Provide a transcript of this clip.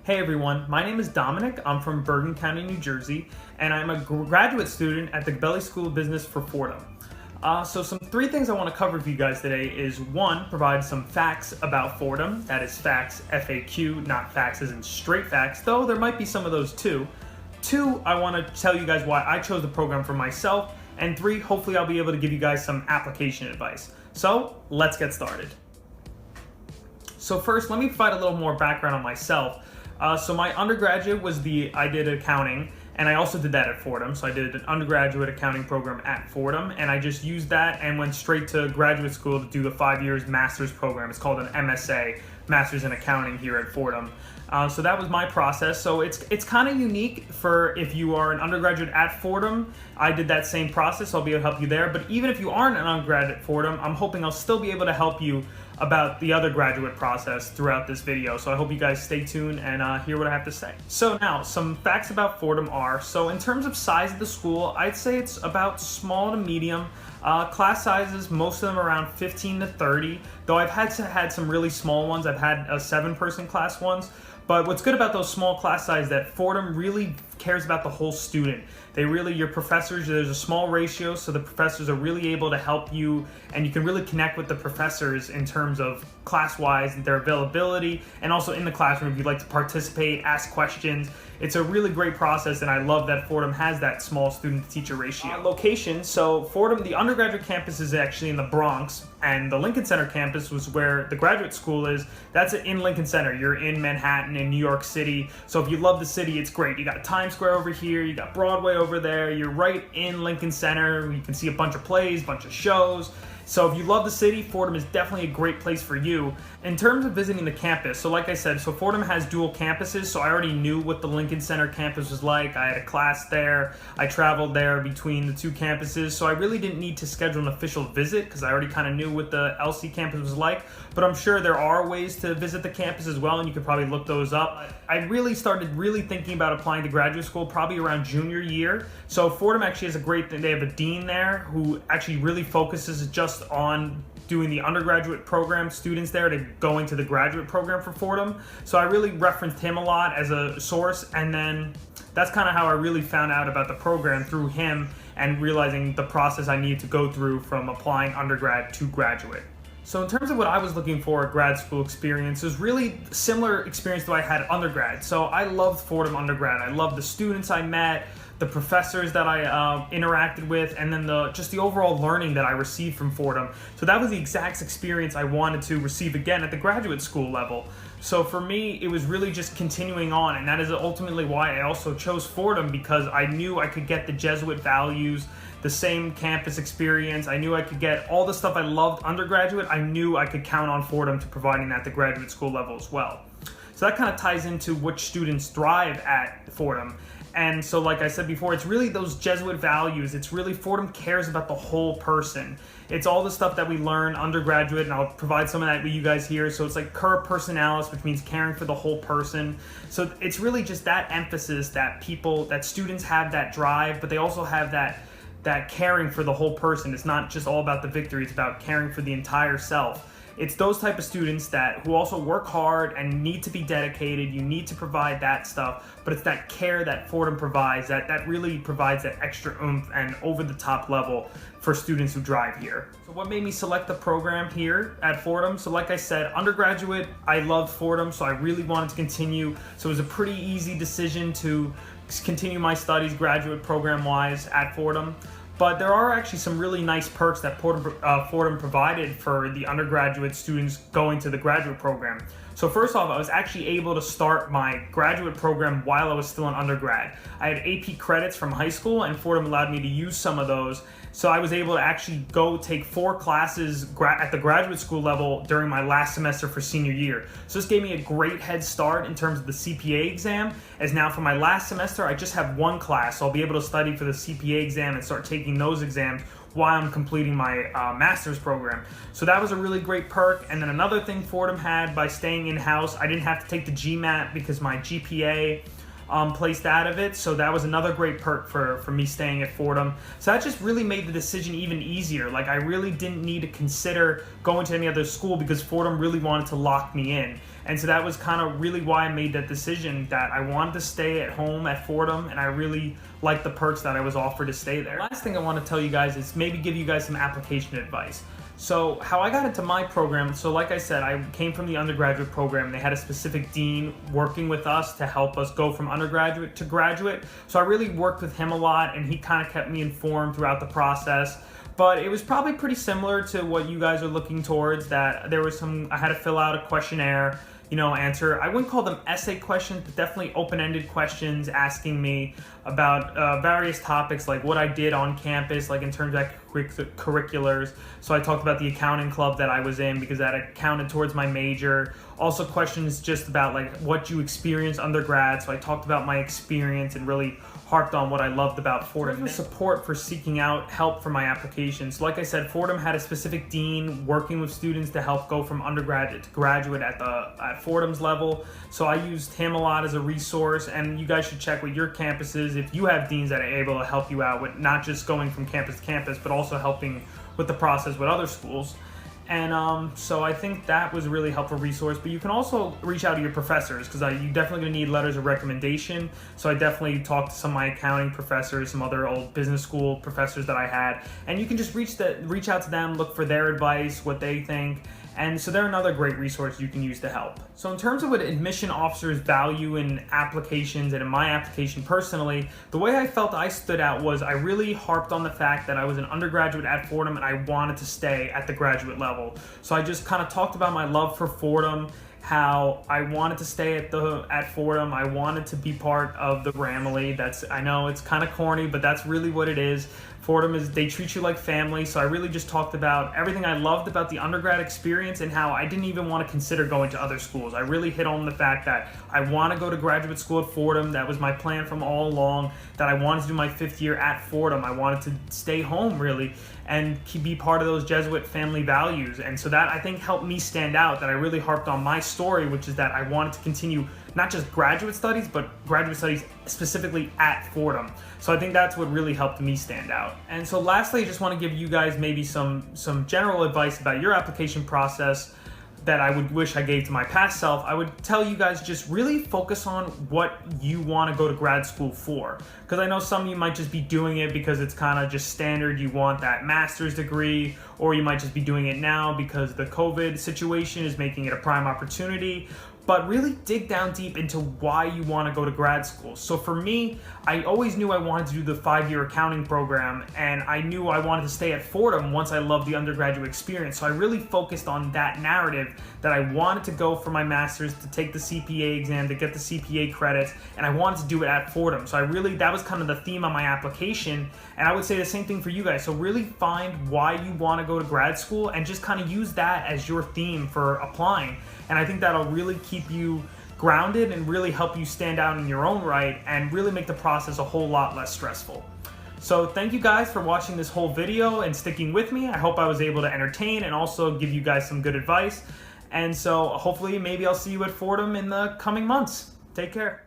Hey everyone, my name is Dominic. I'm from Bergen County, New Jersey, and I'm a graduate student at the Gabelli School of Business for Fordham. So some three things I want to cover for you guys today is one, provide some facts about Fordham. That is facts, FAQ, not facts as in straight facts, though there might be some of those too. Two, I want to tell you guys why I chose the program for myself. And three, hopefully I'll be able to give you guys some application advice. So let's get started. So first, let me provide a little more background on myself. So my undergraduate I did accounting, and I also did that at Fordham. So I did an undergraduate accounting program at Fordham, and I just used that and went straight to graduate school to do the 5 years master's program. It's called an MSA, Master's in Accounting here at Fordham. So that was my process. So it's kind of unique for if you are an undergraduate at Fordham. I did that same process, so I'll be able to help you there. But even if you aren't an undergrad at Fordham, I'm hoping I'll still be able to help you about the other graduate process throughout this video. So I hope you guys stay tuned and hear what I have to say. So now, some facts about Fordham are, so in terms of size of the school, I'd say it's about small to medium. Class sizes, most of them around 15 to 30, though I've had some really small ones. I've had 7-person class ones. But what's good about those small class sizes that Fordham really cares about the whole student. Your professors, there's a small ratio, so the professors are really able to help you, and you can really connect with the professors in terms of class-wise, their availability, and also in the classroom if you'd like to participate, ask questions. It's a really great process, and I love that Fordham has that small student-to-teacher ratio. Location, so Fordham, the undergraduate campus is actually in the Bronx, and the Lincoln Center campus was where the graduate school is. That's in Lincoln Center. You're in Manhattan, in New York City. So if you love the city, it's great. You got Times Square over here, you got Broadway over there. You're right in Lincoln Center. You can see a bunch of plays, bunch of shows. So if you love the city, Fordham is definitely a great place for you. In terms of visiting the campus, so like I said, so Fordham has dual campuses, so I already knew what the Lincoln Center campus was like. I had a class there. I traveled there between the two campuses, so I really didn't need to schedule an official visit because I already kind of knew what the LC campus was like. But I'm sure there are ways to visit the campus as well, and you could probably look those up. I really started thinking about applying to graduate school probably around junior year. So Fordham actually has a great thing. They have a dean there who actually really focuses just on doing the undergraduate program students there to go into the graduate program for Fordham. So I really referenced him a lot as a source, and then that's kind of how I really found out about the program, through him and realizing the process I needed to go through from applying undergrad to graduate. So in terms of what I was looking for a grad school experience, it was really similar experience to what I had at undergrad. So I loved Fordham undergrad. I loved the students I met, the professors that I interacted with, and then just the overall learning that I received from Fordham. So that was the exact experience I wanted to receive again at the graduate school level. So for me, it was really just continuing on, and that is ultimately why I also chose Fordham, because I knew I could get the Jesuit values, the same campus experience. I knew I could get all the stuff I loved undergraduate. I knew I could count on Fordham to providing that at the graduate school level as well. So that kind of ties into which students thrive at Fordham. And so like I said before, it's really those Jesuit values. It's really Fordham cares about the whole person. It's all the stuff that we learn undergraduate, and I'll provide some of that with you guys here. So it's like cur personalis, which means caring for the whole person. So it's really just that emphasis that students have that drive, but they also have that caring for the whole person. It's not just all about the victory, it's about caring for the entire self. It's those type of students who also work hard and need to be dedicated. You need to provide that stuff, but it's that care that Fordham provides that really provides that extra oomph and over-the-top level for students who drive here. So what made me select the program here at Fordham? So like I said, undergraduate, I loved Fordham, so I really wanted to continue. So it was a pretty easy decision to continue my studies graduate program-wise at Fordham. But there are actually some really nice perks that Fordham provided for the undergraduate students going to the graduate program. So first off, I was actually able to start my graduate program while I was still an undergrad. I had AP credits from high school, and Fordham allowed me to use some of those. So I was able to actually go take 4 classes at the graduate school level during my last semester for senior year. So this gave me a great head start in terms of the CPA exam, as now for my last semester, I just have 1 class. So I'll be able to study for the CPA exam and start taking those exams while I'm completing my master's program. So that was a really great perk. And then another thing Fordham had by staying in-house, I didn't have to take the GMAT because my GPA placed out of it. So that was another great perk for me staying at Fordham. So that just really made the decision even easier. Like, I really didn't need to consider going to any other school because Fordham really wanted to lock me in. And so that was kind of really why I made that decision, that I wanted to stay at home at Fordham, and I really liked the perks that I was offered to stay there. Last thing I want to tell you guys is maybe give you guys some application advice. So how I got into my program, so like I said, I came from the undergraduate program. They had a specific dean working with us to help us go from undergraduate to graduate. So I really worked with him a lot, and he kind of kept me informed throughout the process. But it was probably pretty similar to what you guys are looking towards, that there was I had to fill out a questionnaire, answer. I wouldn't call them essay questions, but definitely open-ended questions asking me about various topics, like what I did on campus, like in terms of curriculars. So I talked about the accounting club that I was in because that counted towards my major. Also questions just about like what you experienced undergrad. So I talked about my experience and really harped on what I loved about Fordham. The support for seeking out help for my applications. So like I said, Fordham had a specific dean working with students to help go from undergraduate to graduate at Fordham's level. So I used him a lot as a resource, and you guys should check with your campuses if you have deans that are able to help you out with not just going from campus to campus, but also helping with the process with other schools. And so I think that was a really helpful resource. But you can also reach out to your professors, because you definitely going to need letters of recommendation. So I definitely talked to some of my accounting professors, some other old business school professors that I had, and you can just reach out to them, look for their advice, what they think. And so they're another great resource you can use to help. So in terms of what admission officers value in applications, and in my application personally, the way I felt I stood out was I really harped on the fact that I was an undergraduate at Fordham and I wanted to stay at the graduate level. So I just kind of talked about my love for Fordham, how I wanted to stay at Fordham. I wanted to be part of the Ramily. I know it's kind of corny, but that's really what it is. Fordham they treat you like family. So I really just talked about everything I loved about the undergrad experience and how I didn't even want to consider going to other schools. I really hit on the fact that I want to go to graduate school at Fordham. That was my plan from all along, that I wanted to do my 5th year at Fordham. I wanted to stay home really and be part of those Jesuit family values. And so that, I think, helped me stand out, that I really harped on my story, which is that I wanted to continue not just graduate studies, but graduate studies specifically at Fordham. So I think that's what really helped me stand out. And so lastly, I just want to give you guys maybe some general advice about your application process that I would wish I gave to my past self. I would tell you guys, just really focus on what you want to go to grad school for. Because I know some of you might just be doing it because it's kind of just standard, you want that master's degree, or you might just be doing it now because the COVID situation is making it a prime opportunity. But really dig down deep into why you want to go to grad school. So for me, I always knew I wanted to do the 5-year accounting program, and I knew I wanted to stay at Fordham once I loved the undergraduate experience. So I really focused on that narrative, that I wanted to go for my master's, to take the CPA exam, to get the CPA credits, and I wanted to do it at Fordham. So that was kind of the theme on my application, and I would say the same thing for you guys. So really find why you want to go to grad school and just kind of use that as your theme for applying. And I think that'll really keep you grounded and really help you stand out in your own right and really make the process a whole lot less stressful. So thank you guys for watching this whole video and sticking with me. I hope I was able to entertain and also give you guys some good advice. And so hopefully maybe I'll see you at Fordham in the coming months. Take care.